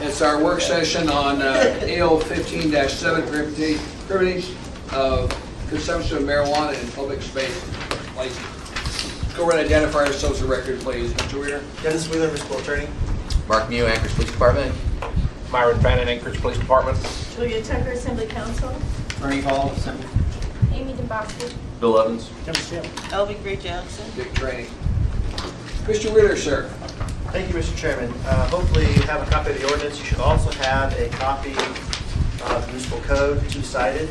It's our work session on AO 15-7, prohibition of consumption of marijuana in public space. Like, go ahead and identify ourselves for record, please. Mr. Weir. Dennis Wheeler, Municipal Attorney. Mark Mew, Anchorage Police Department. Myron Fannin, Anchorage Police Department. Julia Tucker, Assembly Council. Ernie Hall, Assembly. Amy Demboski. Bill Evans. Tim Steele. Elvie Gray Johnson. Dick Training. Mr. Wheeler, sir. Thank you, Mr. Chairman. Hopefully you have a copy of the ordinance. You should also have a copy of the municipal code, two-sided.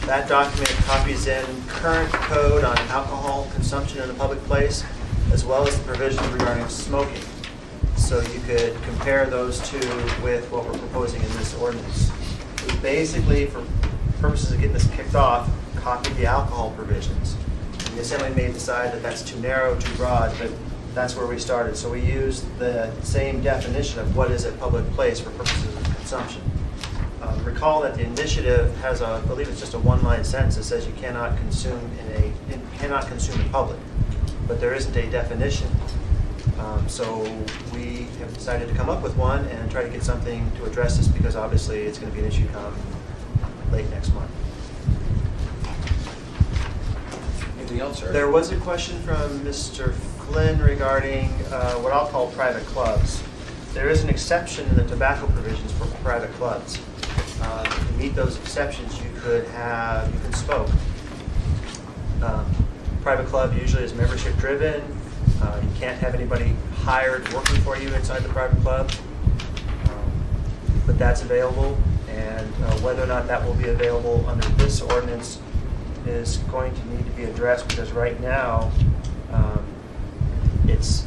That document copies in current code on alcohol consumption in a public place, as well as the provisions regarding smoking. So you could compare those two with what we're proposing in this ordinance. We basically, for purposes of getting this kicked off, copied the alcohol provisions. The Assembly may decide that that's too narrow, too broad, but that's where we started. So we used the same definition of what is a public place for purposes of consumption. Recall that the initiative has a, I believe it's just a one-line sentence that says you cannot consume in public, but there isn't a definition. So we have decided to come up with one and try to get something to address this, because obviously it's going to be an issue come late next month. Anything else, sir? There was a question from Mr. Flynn regarding what I'll call private clubs. There is an exception in the tobacco provisions for private clubs. To meet those exceptions, you can smoke. Private club usually is membership driven. You can't have anybody hired working for you inside the private club, but that's available. And whether or not that will be available under this ordinance is going to need to be addressed, because right now it's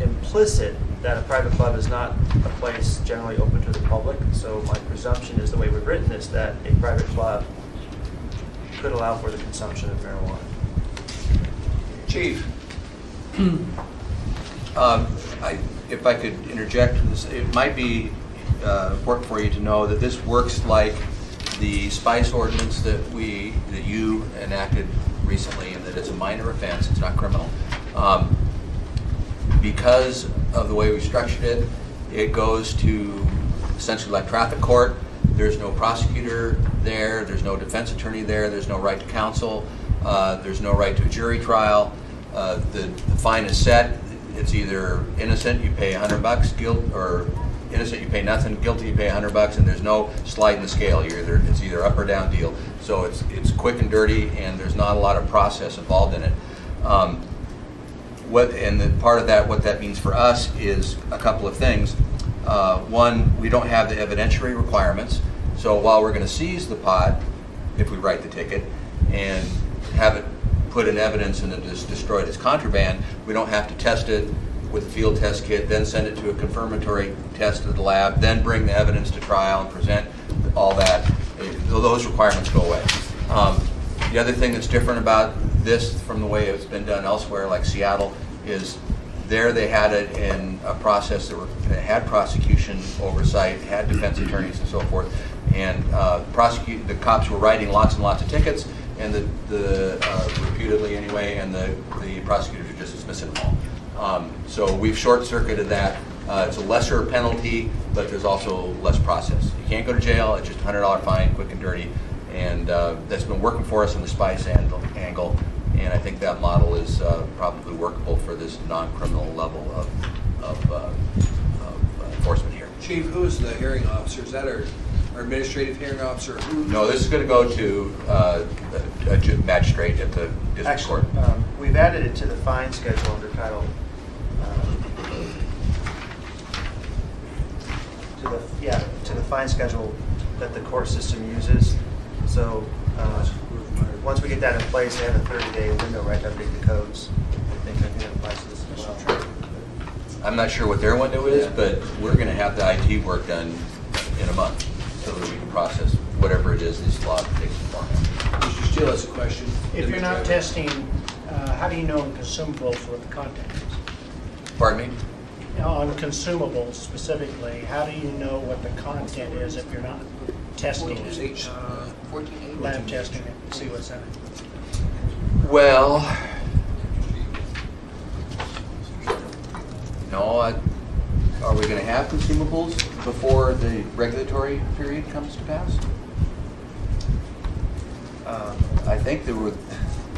implicit that a private club is not a place generally open to the public. So my presumption is, the way we've written this, that a private club could allow for the consumption of marijuana. Chief. If I could interject this, it might be important for you to know that this works like the spice ordinance that you enacted recently, and that it's a minor offense, it's not criminal. Because of the way we structured it, it goes to essentially like traffic court. There's no prosecutor there, there's no defense attorney there, there's no right to counsel, there's no right to a jury trial. The fine is set. It's either innocent, you pay $100, guilt, or innocent, you pay nothing, guilty, you pay $100, and there's no slide in the scale. It's either up or down deal. So it's quick and dirty, and there's not a lot of process involved in it. Part of that, what that means for us is a couple of things. One, we don't have the evidentiary requirements. So while we're going to seize the pot, if we write the ticket, and have it put in evidence and then just destroyed as contraband, we don't have to test it with a field test kit, then send it to a confirmatory test at the lab, then bring the evidence to trial and present all that. Those requirements go away. The other thing that's different about this from the way it's been done elsewhere, like Seattle, is there they had it in a process that had prosecution oversight, had defense attorneys and so forth, and the cops were writing lots and lots of tickets, and reputedly anyway, and the prosecutors are just dismissing them all. So we've short-circuited that. It's a lesser penalty, but there's also less process. You can't go to jail. It's just a $100 fine, quick and dirty, and that's been working for us in the spice angle. And I think that model is probably workable for this non-criminal level of enforcement here. Chief, who is the hearing officer? Is that our administrative hearing officer? No, this is going to go to a magistrate at the district court. We've added it to the fine schedule under title. To the fine schedule that the court system uses. So once we get that in place, they have a 30-day window, right, to update the codes. I think that applies to this as well. I'm not sure what their window is, but we're going to have the IT work done in a month, so that we can process whatever it is this law takes form. Mr. Steele has a question. If you're not testing, how do you know in consumables what the content is? Pardon me? On consumables specifically, how do you know what the content is if you're not testing it? Lab testing it to see what's in it. Well, no, are we going to have consumables? before the regulatory period comes to pass? I think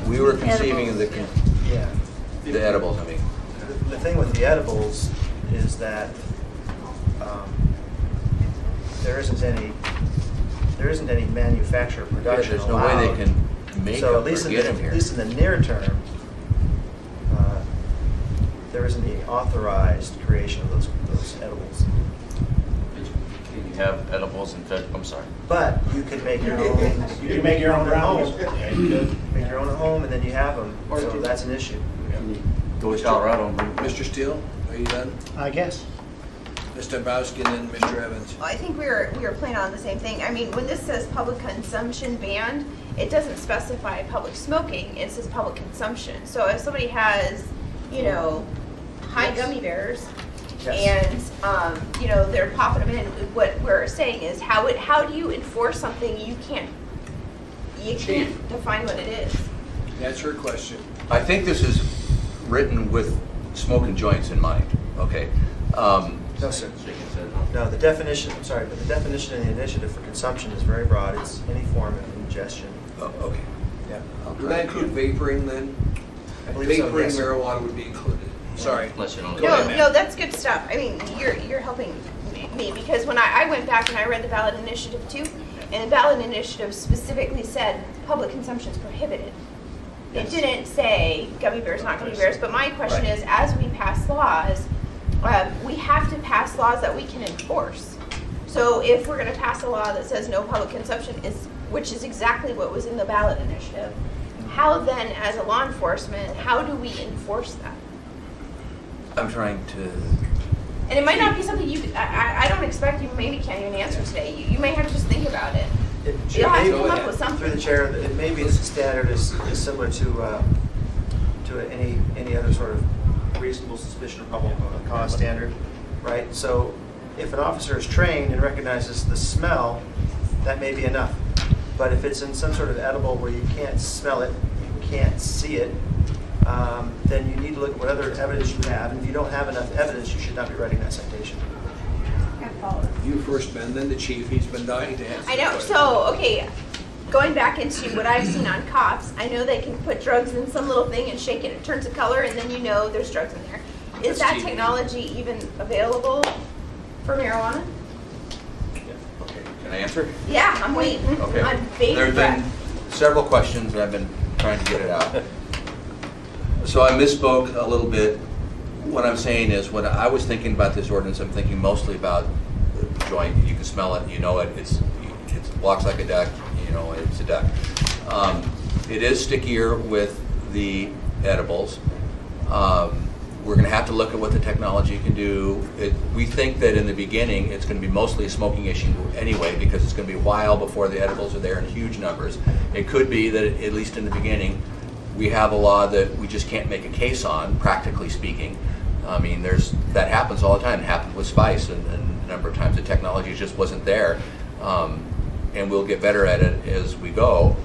we were conceiving of the edibles, I mean. The thing with the edibles is that there isn't any manufacturer production There's no allowed. way they can make So them or get them here. at least in the near term, there isn't any authorized creation of those edibles. Can you have edibles and I'm sorry. But you can make your own. You can make your own at home. rounds. Yeah, you could. Make your own at home, and then you have them. So that's an issue. Go to Colorado and Mr. Steele, are you done? I guess. Mr. Dombrowski and then Mr. Evans. Well, I think we were playing on the same thing. I mean, when this says public consumption banned, it doesn't specify public smoking. It says public consumption. So if somebody has, you know, high gummy bears, Yes. and they're popping them in, what we're saying is how do you enforce something you can't define what it is? That's her question. I think this is written with smoking joints in mind, okay? No, sir. No, the definition, I'm sorry, but the definition in the initiative for consumption is very broad. It's any form of ingestion. Oh, okay. Yeah. Would that include vaporing then? I believe so, Vaporing yes, sir. marijuana would be included. Sorry. unless you don't. Go ahead, ma'am. No, that's good stuff. I mean, you're helping me because when I went back and I read the ballot initiative too, and the ballot initiative specifically said public consumption is prohibited. Yes. It didn't say gummy bears, not gummy bears. But my question Right. is, as we pass laws, we have to pass laws that we can enforce. So if we're going to pass a law that says no public consumption, which is exactly what was in the ballot initiative, how then, as a law enforcement, how do we enforce that? I'm trying to, And it might not be something I don't expect you maybe can't even answer today. You may have to just think about it. You'll have to come up with something. Through the chair, it may be the standard is similar to any other sort of reasonable suspicion of probable cause standard, right? So if an officer is trained and recognizes the smell, that may be enough. But if it's in some sort of edible where you can't smell it, you can't see it, then you need to look at what other evidence you have. And if you don't have enough evidence, you should not be writing that citation. You first, Ben, then the chief. He's been dying to answer. I know. the So, okay, going back into what I've seen on cops, I know they can put drugs in some little thing and shake it, it turns a color, and then you know there's drugs in there. Is That's that TV. technology even available for marijuana? okay, can I answer? Yeah, I'm waiting. Okay. I'm bated There have been breath. several questions, and I've been trying to get it out. So I misspoke a little bit. What I'm saying is, when I was thinking about this ordinance, I'm thinking mostly about the joint. You can smell it, you know it. It walks like a duck, you know it's a duck. It is stickier with the edibles. We're going to have to look at what the technology can do. We think that in the beginning it's going to be mostly a smoking issue anyway, because it's going to be a while before the edibles are there in huge numbers. It could be that, at least in the beginning, we have a law that we just can't make a case on, practically speaking. I mean, that happens all the time. It happened with spice, and a number of times the technology just wasn't there. And we'll get better at it as we go.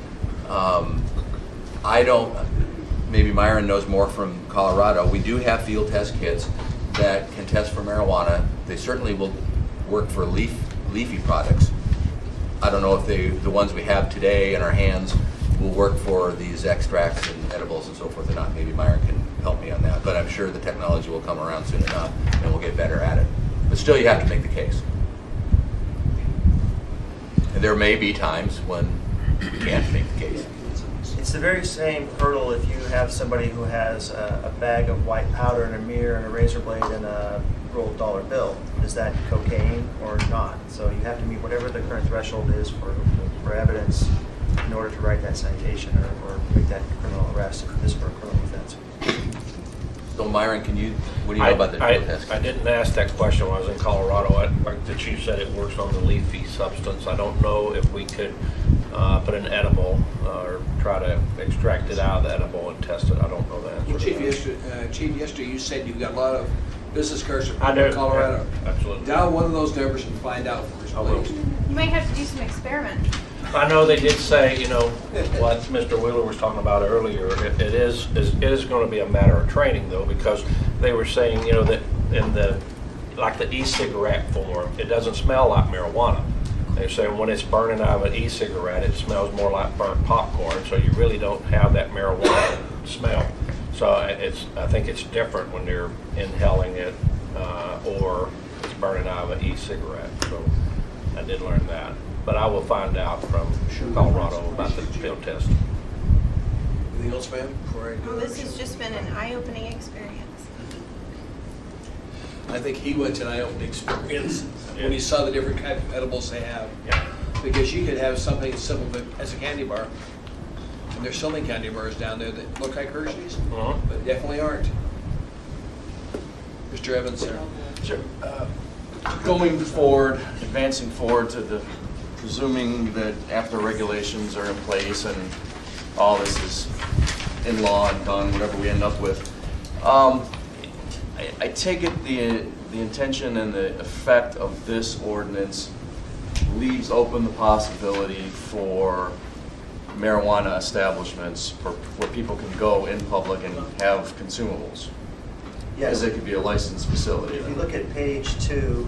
Maybe Myron knows more from Colorado. We do have field test kits that can test for marijuana. They certainly will work for leafy products. I don't know if the ones we have today in our hands will work for these extracts and edibles and so forth or not. Maybe Myron can help me on that. But I'm sure the technology will come around soon enough and we'll get better at it. But still, you have to make the case. And there may be times when you can't make the case. It's the very same hurdle if you have somebody who has a bag of white powder and a mirror and a razor blade and a rolled dollar bill. Is that cocaine or not? So you have to meet whatever the current threshold is for evidence in order to write that citation or make that criminal arrest if this were a criminal offense. So Myron, what do you know about the field test? I didn't ask that question when I was in Colorado. Like the chief said, it works on the leafy substance. I don't know if we could put an edible or try to extract it out of the edible and test it. I don't know the answer. Well, Chief, to that. yesterday you said you've got a lot of business cards I from do. Colorado. Yeah, absolutely. Dial one of those numbers and find out for us, I will. please. You might have to do some experiment. I know they did say, what Mr. Wheeler was talking about earlier, it is going to be a matter of training though, because they were saying, that in the like the e-cigarette form, it doesn't smell like marijuana. They say when it's burning out of an e-cigarette, it smells more like burnt popcorn, so you really don't have that marijuana smell. So I think it's different when you're inhaling it or it's burning out of an e-cigarette. So I did learn that. But I will find out from Colorado about the field test. Anything else, ma'am? Before I do Well, this it? has just been an eye-opening experience. I think he went to an eye-opening experience when he saw the different types of edibles they have. Yeah. Because you could have something as simple as a candy bar, and there's so many candy bars down there that look like Hershey's, but definitely aren't. Mr. Evans, sir. Sure. Going forward, advancing forward to the, presuming that after regulations are in place and all this is in law and done, whatever we end up with, I take it the intention and the effect of this ordinance leaves open the possibility for marijuana establishments where people can go in public and have consumables. Yes. Because it could be a licensed facility. If you look at page 2,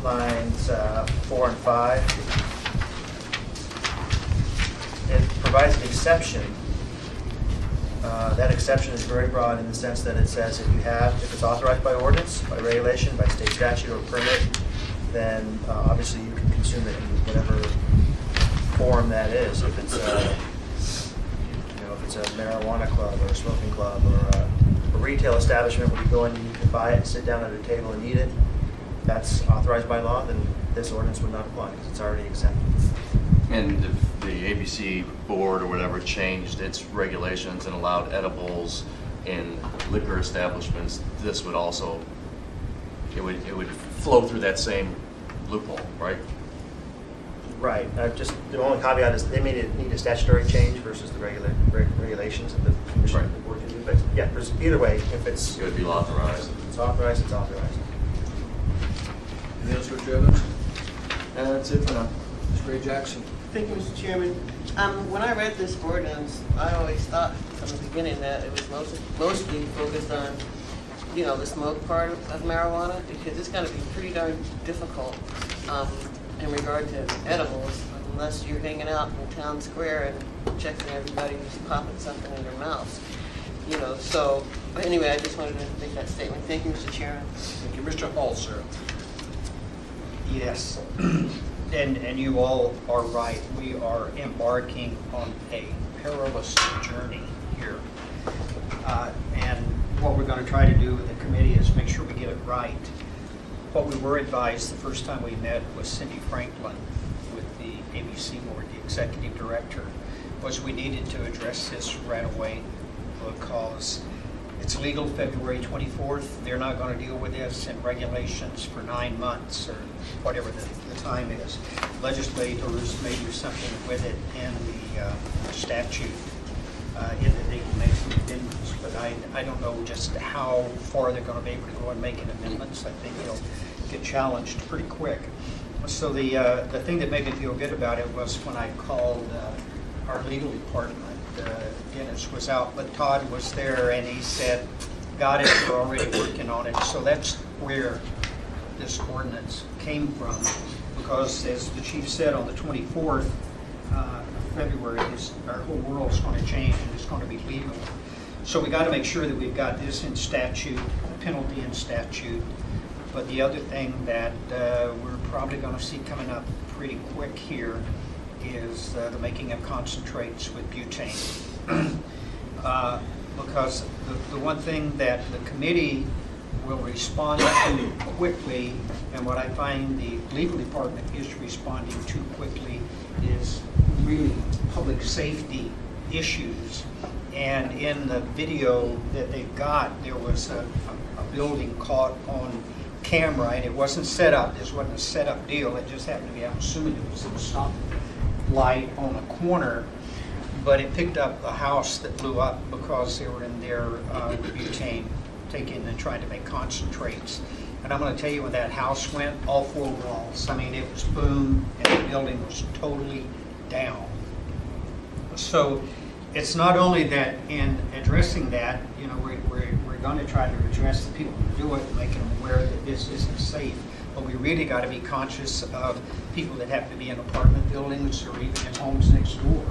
lines 4 and 5, it provides an exception. That exception is very broad in the sense that it says if it's authorized by ordinance, by regulation, by state statute or permit, then obviously you can consume it in whatever form that is. If it's if it's a marijuana club or a smoking club or a retail establishment where you go in and you can buy it and sit down at a table and eat it, that's authorized by law, then this ordinance would not apply because it's already exempt. And if the ABC board or whatever changed its regulations and allowed edibles in liquor establishments, this would also, it would flow through that same loophole, right? Right. Just the only caveat is they may need a statutory change versus the regulations that the commission Right. would work to do. But yeah, either way, if it's It would be authorized. it's authorized, it's authorized. Anything else, Mr. Evans? And that's it for now. Mr. Ray Jackson? Thank you, Mr. Chairman. When I read this ordinance, I always thought from the beginning that it was mostly focused on, the smoke part of marijuana, because it's going to be pretty darn difficult in regard to edibles, unless you're hanging out in town square and checking everybody who's popping something in their mouths. So anyway, I just wanted to make that statement. Thank you, Mr. Chairman. Thank you. Mr. Hall, sir? Yes, and you all are right. We are embarking on a perilous journey here. And what we're going to try to do with the committee is make sure we get it right. What we were advised the first time we met with Cindy Franklin with the ABC board, the executive director, was we needed to address this right away because it's legal February 24th. They're not going to deal with this in regulations for 9 months or whatever the time is. Legislators may do something with it in the statute in that they can make some amendments, but I don't know just how far they're going to be able to go in making amendments. I think they'll get challenged pretty quick. So the thing that made me feel good about it was when I called our legal department. Dennis was out, but Todd was there, and he said, got it, we're already working on it. So that's where this ordinance came from, because as the chief said, on the 24th of February, our whole world's going to change and it's going to be legal. So we got to make sure that we've got this in statute, a penalty in statute. But the other thing that we're probably going to see coming up pretty quick here is the making of concentrates with butane. Because the one thing that the committee will respond to quickly, and what I find the legal department is responding to quickly, is really public safety issues. And in the video that they've got, there was a building caught on camera, and it wasn't set up. This wasn't a set up deal. It just happened to be, I'm assuming it was a stop light on a corner, but it picked up a house that blew up because they were in there butane, taking and trying to make concentrates. And I'm going to tell you, when that house went, all 4 walls, I mean, it was boom, and the building was totally down. So it's not only that in addressing that, we're we're going to try to address the people who do it, making them aware that this isn't safe. But we really got to be conscious of people that happen to be in apartment buildings or even in homes next door,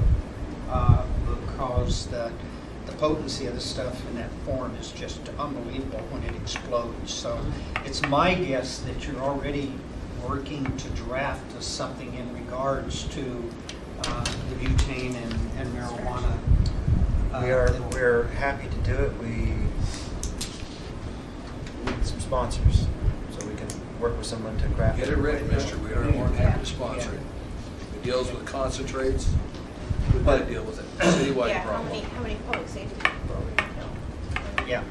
because the potency of the stuff in that form is just unbelievable when it explodes. So it's my guess that you're already working to draft something in regards to the butane and marijuana. We're happy to do it. We need some sponsors, so we can work with someone to craft Get it written, mister. We are more than happy to sponsor it. It deals with concentrates. We've got to deal with it. Citywide Yeah, problem. how many public safety people we know? Yeah.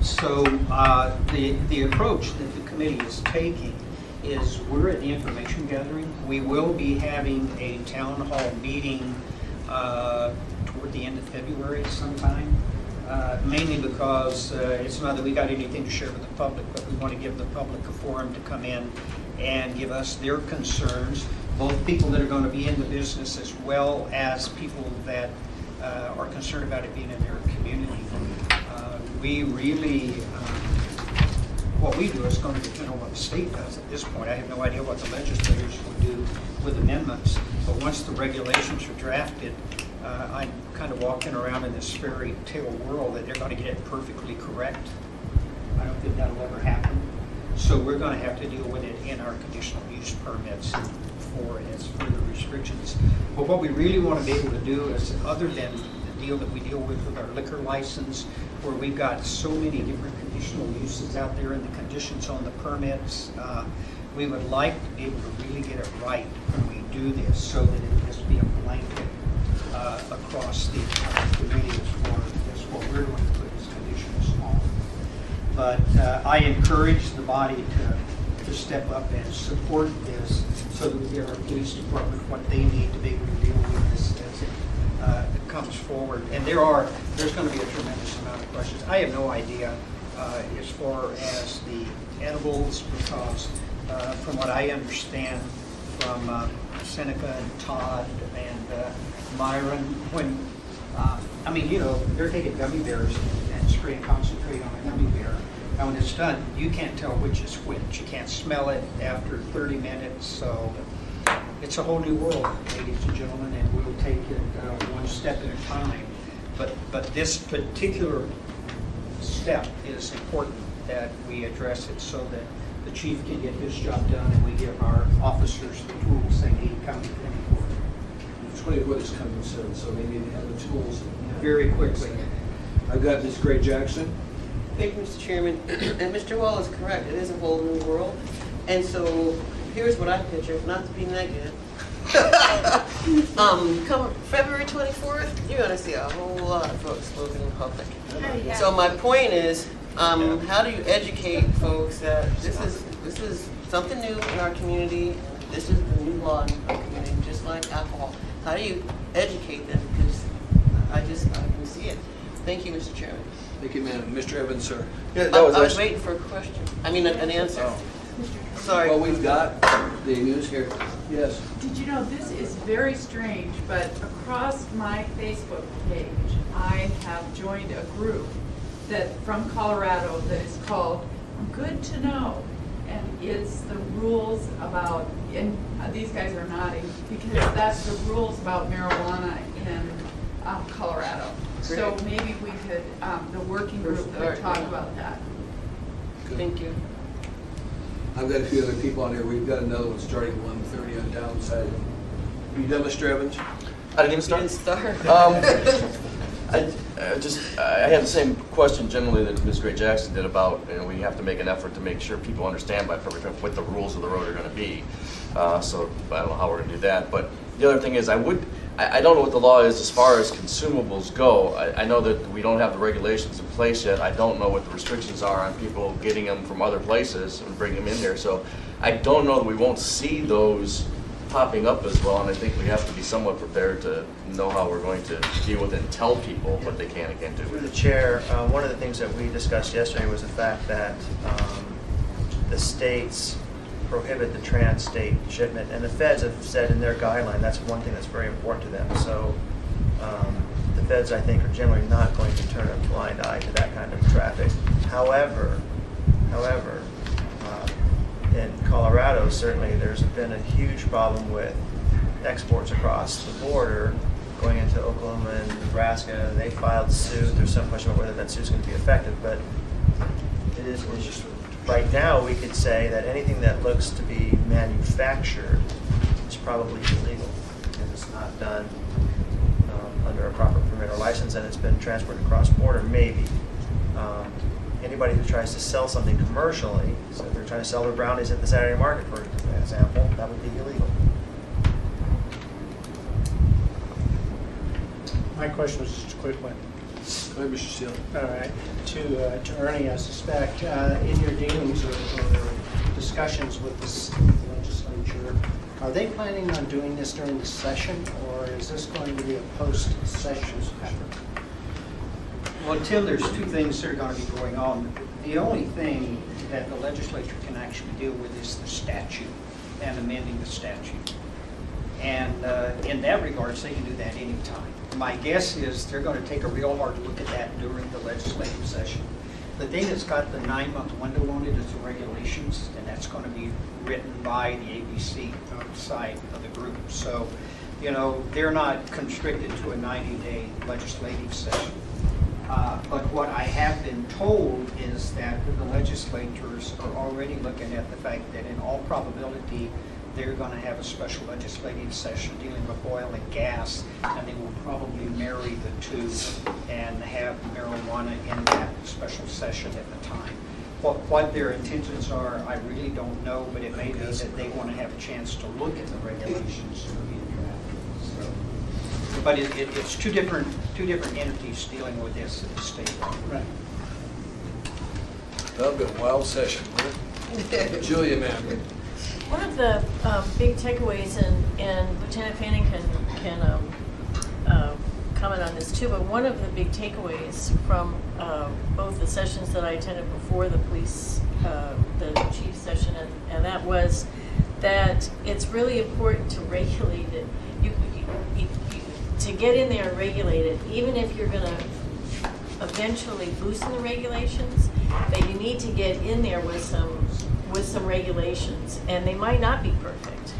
So the approach that the committee is taking is we're at the information gathering. We will be having a town hall meeting toward the end of February sometime, mainly because it's not that we got anything to share with the public, but we want to give the public a forum to come in and give us their concerns, both people that are going to be in the business as well as people that are concerned about it being in their community. We really, what we do is going to depend on what the state does at this point. I have no idea what the legislators will do with amendments, but once the regulations are drafted, I'm kind of walking around in this fairy tale world that they're going to get it perfectly correct. I don't think that'll ever happen. So we're going to have to deal with it in our conditional use permits for it as further restrictions. But what we really want to be able to do is, other than the deal that we deal with our liquor license, where we've got so many different conditional uses out there and the conditions on the permits, we would like to be able to really get it right when we do this, so that it just be a blanket across the committee as what we're going to put as conditions on. But I encourage the body to step up and support this, so that we give our police department what they need to be able to deal with this as it comes forward. And there's going to be a tremendous amount of questions. I have no idea as far as the edibles, because from what I understand from Seneca and Todd and Myron, when I mean, you know, they're taking gummy bears and spraying concentrate on a gummy bear. And when it's done, you can't tell which is which. You can't smell it after 30 minutes. So it's a whole new world, ladies and gentlemen, and we'll take it one step at a time. But this particular step is important that we address it, so that the chief can get his job done and we give our officers the tools they need coming forward. 24th is coming soon, so maybe they have the tools. Very quickly. I've got Ms. Gray Jackson. Thank you, Mr. Chairman. And Mr. Wall is correct. It is a whole new world. And so here's what I picture, not to be negative. Come February 24th, you're going to see a whole lot of folks smoking in public. Yeah. So my point is, how do you educate folks that this is something new in our community? This is the new law in our community, just like alcohol. How do you educate them? Because I can see it. Thank you, Mr. Chairman. Thank you, ma'am. Mr. Evans, sir. Yeah, I was waiting for a question. I mean, an answer. Oh. Sorry. Well, we've got the news here. Yes. Did you know, this is very strange, but across my Facebook page, I have joined a group from Colorado that is called Good to Know, and it's the rules about, and these guys are nodding, because that's the rules about marijuana in Colorado. Great. So maybe we could, the working group could talk about that. Good. Thank you. I've got a few other people on here. We've got another one starting at 1:30 on downside. Are you done, Mr. Evans? I didn't even start. Didn't start. I had the same question generally that Ms. Gray Jackson did about, you know, we have to make an effort to make sure people understand by what the rules of the road are going to be. So I don't know how we're going to do that. But the other thing is, I don't know what the law is as far as consumables go. I know that we don't have the regulations in place yet. I don't know what the restrictions are on people getting them from other places and bringing them in there. So I don't know that we won't see those popping up as well, and I think we have to be somewhat prepared to know how we're going to deal with it and tell people what they can and can't do. Through the chair, one of the things that we discussed yesterday was the fact that the states prohibit the trans-state shipment, and the feds have said in their guideline that's one thing that's very important to them. So the feds, I think, are generally not going to turn a blind eye to that kind of traffic. However, in Colorado, certainly there's been a huge problem with exports across the border going into Oklahoma and Nebraska. They filed suit. There's some question about whether that suit's going to be effective, but it is just right now we could say that anything that looks to be manufactured is probably illegal if it's not done under a proper permit or license and it's been transported across border, maybe. Anybody who tries to sell something commercially, so if they're trying to sell their brownies at the Saturday market, for example, that would be illegal. My question was just a quick one. Go ahead, Mr. Steele. All right. To Ernie, I suspect, in your dealings or discussions with the legislature, are they planning on doing this during the session, or is this going to be a post-session effort? Well, Tim, there's two things that are going to be going on. The only thing that the legislature can actually deal with is the statute and amending the statute. And in that regards, they can do that anytime. My guess is they're going to take a real hard look at that during the legislative session. The thing that's got the 9-month window on it is the regulations, and that's going to be written by the ABC side of the group. So, you know, they're not constricted to a 90-day legislative session. But what I have been told is that the legislators are already looking at the fact that in all probability they're going to have a special legislative session dealing with oil and gas, and they will probably marry the two and have marijuana in that special session at the time. What their intentions are, I really don't know, but it may be that they want to have a chance to look at the regulations being drafted. So, but it's two different entities dealing with this at the state level. Right. That'll be a wild session. Julia, ma'am. One of the big takeaways, and Lieutenant Fanning can comment on this too, but one of the big takeaways from both the sessions that I attended before the police, the chief session, and that was that it's really important to regulate it. To get in there and regulate it, even if you're going to eventually loosen the regulations, that you need to get in there with some regulations, and they might not be perfect,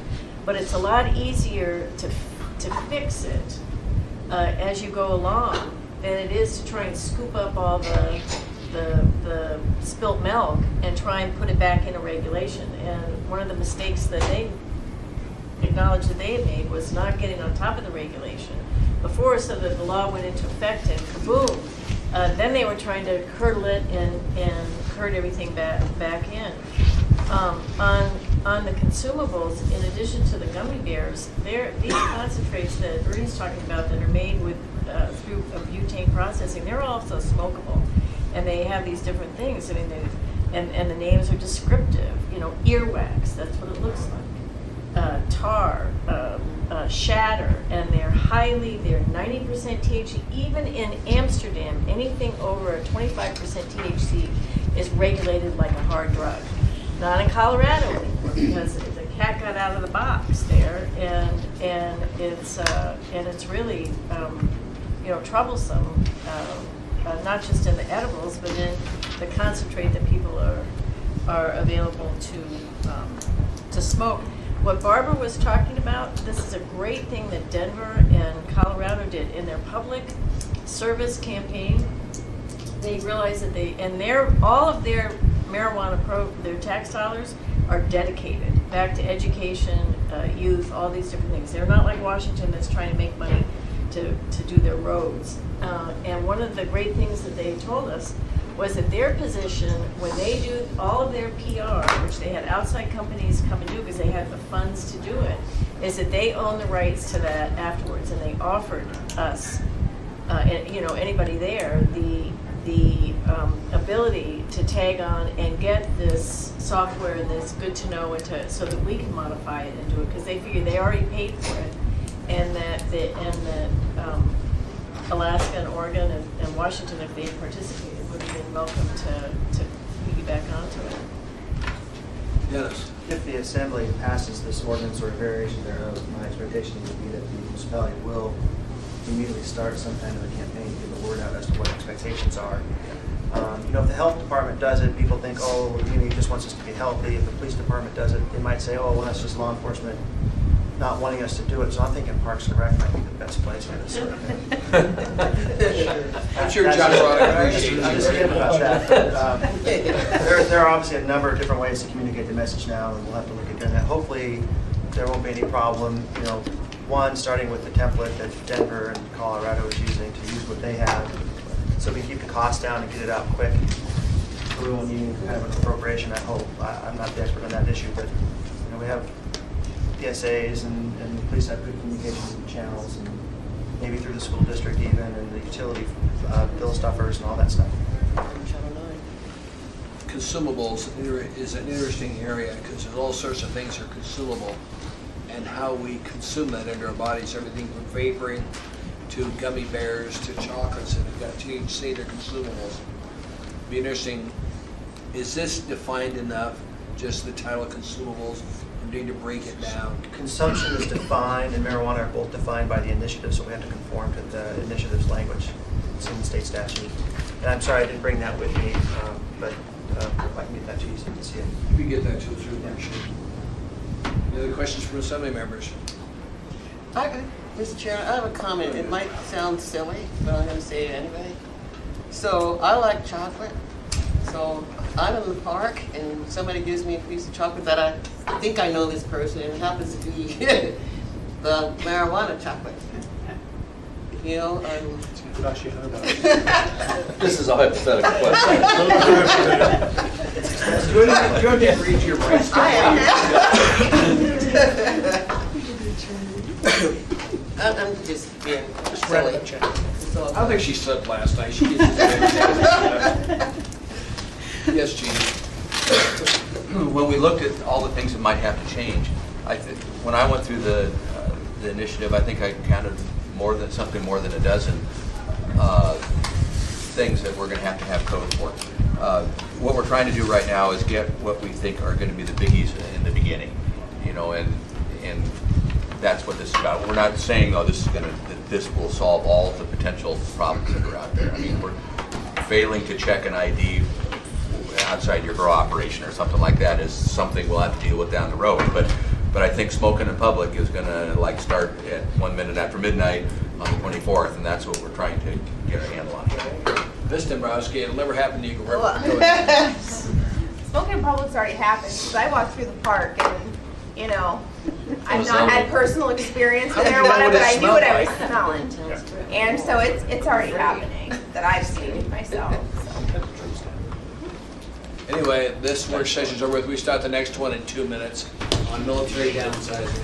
but it's a lot easier to fix it as you go along than it is to try and scoop up all the spilt milk and try and put it back in a regulation. And one of the mistakes that they acknowledged that they had made was not getting on top of the regulation before, so that the law went into effect and kaboom. Then they were trying to curdle it and herd everything back in. On the consumables, in addition to the gummy bears, these concentrates that Ernie's talking about that are made with through a butane processing, they're also smokable, and they have these different things. I mean, and the names are descriptive. You know, earwax, that's what it looks like. Tar, shatter, and they're 90% THC. Even in Amsterdam, anything over a 25% THC is regulated like a hard drug. Not in Colorado anymore, because the cat got out of the box there, and it's really troublesome, not just in the edibles, but in the concentrate that people are available to smoke. What Barbara was talking about, this is a great thing that Denver and Colorado did in their public service campaign. They realized that all of their marijuana their tax dollars are dedicated back to education, youth, all these different things. They're not like Washington that's trying to make money to do their roads. And one of the great things that they told us was that their position, when they do all of their PR, which they had outside companies come and do because they had the funds to do it, is that they own the rights to that afterwards. And they offered us, anybody there, the ability to tag on and get this software that's good to know so that we can modify it and do it, because they figure they already paid for it, and that Alaska and Oregon and Washington, if they participated, would have been welcome to piggyback onto it. Dennis. If the Assembly passes this ordinance or a variation thereof, my expectation would be that the municipality will immediately start some kind of a campaign to get the word out as to what expectations are. You know, if the health department does it, people think, oh, you know, he just wants us to be healthy. If the police department does it, they might say, oh, well, that's just law enforcement not wanting us to do it. So I'm thinking Parks and Rec might be the best place for this sort of thing. I'm sure John Roddick appreciates I'm just kidding about that. But, there are obviously a number of different ways to communicate the message now, and we'll have to look at doing that. Hopefully, there won't be any problem. You know, one, starting with the template that Denver and Colorado is using to use what they have, so we keep the cost down and get it out quick. We won't need kind of an appropriation, I hope. I'm not the expert on that issue, but you know, we have PSAs and the police have good communications channels, and maybe through the school district even, and the utility bill stuffers and all that stuff. Consumables is an interesting area because there's all sorts of things that are consumable, and how we consume that into our bodies, everything from vaporing to gummy bears to chocolates, and we've got to say they're consumables. Be interesting, is this defined enough, just the title consumables, or do you need to break it down? Consumption is defined and marijuana are both defined by the initiative, so we have to conform to the initiative's language. It's in the state statute. And I'm sorry I didn't bring that with me, but if I can get that to you so you can see it. If you get that to us, we appreciate it. Any other questions from assembly members? Okay, Mr. Chairman, I have a comment. It might sound silly, but I'm going to say it anyway. So I like chocolate. So I'm in the park and somebody gives me a piece of chocolate that I think I know this person, and it happens to be the marijuana chocolate. You know, This is a hypothetical question. Go ahead and read your price. I'm just being silly. I don't think she slept last night. She gets Yes, Gene. When we looked at all the things that might have to change, when I went through the initiative, I think I counted something more than a dozen things that we're going to have code for. What we're trying to do right now is get what we think are going to be the biggies in the beginning, you know, and that's what this is about. We're not saying, oh, this will solve all of the potential problems that are out there. I mean, we're failing to check an ID outside your grow operation or something like that is something we'll have to deal with down the road. But I think smoking in public is going to start at 1 minute after midnight on the 24th, and that's what we're trying to get our handle on. This Dombrowski, it'll never happen to you. Smoking in public's already happened, because I walked through the park and, you know, I've not had personal experience with marijuana, but I knew what I was smelling. And so it's already happening that I've seen myself. So. Anyway, this work session's over with. We start the next one in 2 minutes on military downsizing.